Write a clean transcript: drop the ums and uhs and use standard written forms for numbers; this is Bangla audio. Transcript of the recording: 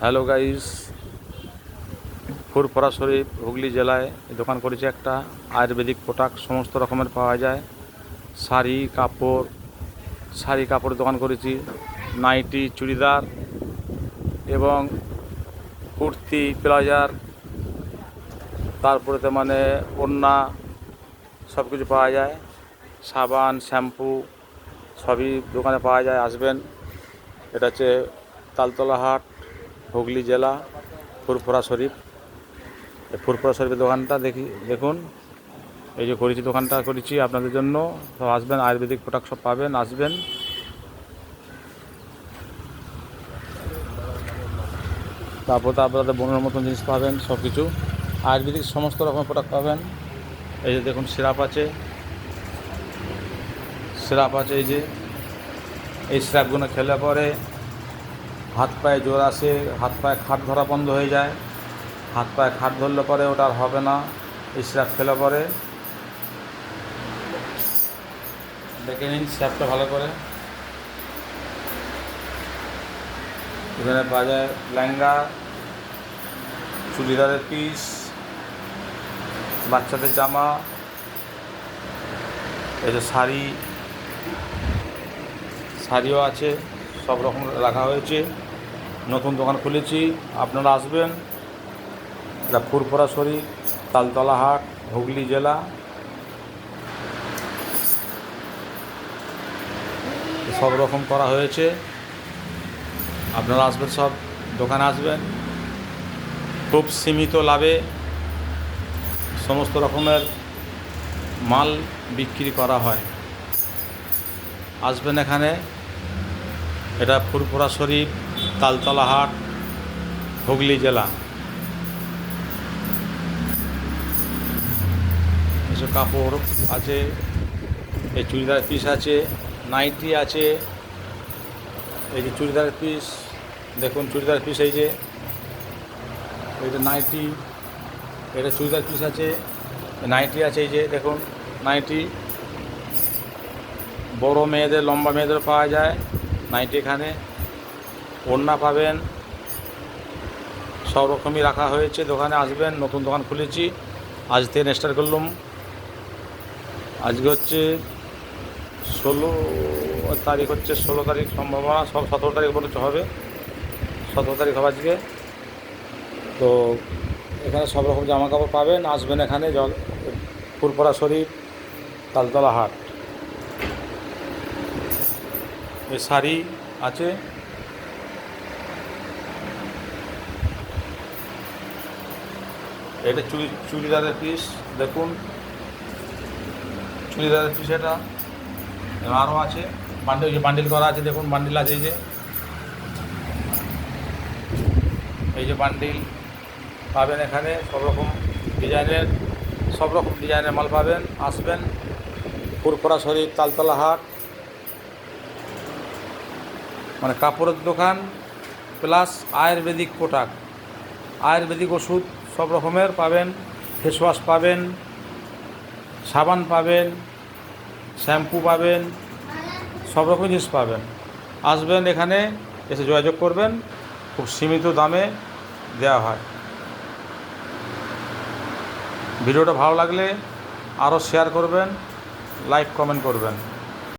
হ্যালো গাইস, ফুরফুরা শরীফ হুগলি জেলায় দোকান করেছি একটা। আয়ুর্বেদিক প্রোডাক্ট সমস্ত রকমের পাওয়া যায়। শাড়ি কাপড়ের দোকান করেছি, নাইটি, চুড়িদার এবং কুর্তি, প্লাজার, তারপরে মানে ওড়না সব কিছু পাওয়া যায়। সাবান, শ্যাম্পু সবই দোকানে পাওয়া যায়, আসবেন। এটা হচ্ছে তালতলা হাট, হুগলি জেলা, ফুরফুরা শরীফ। এই ফুরফুরা শরীফের দোকানটা দেখুন, এই যে করেছি, দোকানটা করেছি আপনাদের জন্য। সব আসবেন, আয়ুর্বেদিক প্রোডাক্ট সব পাবেন, আসবেন। তারপর আপনাদের বোনের মতন জিনিস পাবেন, সব কিছু আয়ুর্বেদিক সমস্ত রকমের প্রোডাক্ট পাবেন। এই যে দেখুন, সিরাপ আছে, এই যে এই সিরাপগুলো খেলে পরে হাত পায়ে জোর আসে, হাত পায়ে খাট ধরা বন্ধ হয়ে যায়। হাত পায়ে খাট ধরলে পরে ওটা আর হবে না এই সিরাপ খেলে পরে। দেখে নিন সিরাপটা ভালো করে। এখানে পাওয়া যায় লেহেঙ্গা, চুড়িদারের পিস, বাচ্চাদের জামা, এই যে শাড়িও আছে, সব রকম রাখা হয়েছে। নতুন দোকান খুলেছি, আপনারা আসবেন। এটা ফুরফুরা শরীফ, তালতলা হাট, হুগলি জেলা। সব রকম করা হয়েছে, আপনারা আসবেন, সব দোকানে আসবেন। খুব সীমিত লাভে সমস্ত রকমের মাল বিক্রি করা হয়, আসবেন এখানে। এটা ফুরফুরা শরীফ, তালতলা হাট, হুগলি জেলা। এসব কাপড় আছে, এই চুড়িদার পিস আছে, নাইটি আছে। এই যে চুড়িদারের পিস দেখুন, চুড়িদার পিস এই যে নাইটি, এটা চুড়িদার পিস আছে, নাইটি আছে, এই যে দেখুন নাইটি। বড় মেয়েদের, লম্বা মেয়েদের পাওয়া যায় নাইটি এখানে। ওড়না পাবেন, সব রকমই রাখা হয়েছে। দোকানে আসবেন, নতুন দোকান খুলেছি, আজ থেকে স্টার্ট করলাম। আজকে হচ্ছে 16 তারিখ, 16 তারিখ সম্ভাবনা, 17 তারিখ পর্যন্ত হবে। 17 তারিখ হবে আজকে। তো এখানে সব রকম জামা কাপড় পাবেন, আসবেন এখানে। ফুরফুরা শরীফ, তালতলা হাট। এই শাড়ি আছে, এটা চুড়িদারের পিস দেখুন, চুড়িদারের পিস এটা। আরও আছে বান্ডিল করা আছে, দেখুন বান্ডিল আছে, এই যে বান্ডিল পাবেন এখানে। সব রকম ডিজাইনের মাল পাবেন, আসবেন। ফুরফুরা শরীফ, তালতলা হাট, মানে কাপড়ের দোকান প্লাস আয়ুর্বেদিক প্রোডাক্ট, আয়ুর্বেদিক ওষুধ সব রকমের পাবেন। ফেস ওয়াশ পাবেন, সাবান পাবেন, শ্যাম্পু পাবেন, সব রকম জিনিস পাবেন। আসবেন এখানে, এসে যোগাযোগ করবেন, খুব সীমিত দামে দেওয়া হয়। ভিডিওটা ভালো লাগলে আরও শেয়ার করবেন, লাইক কমেন্ট করবেন।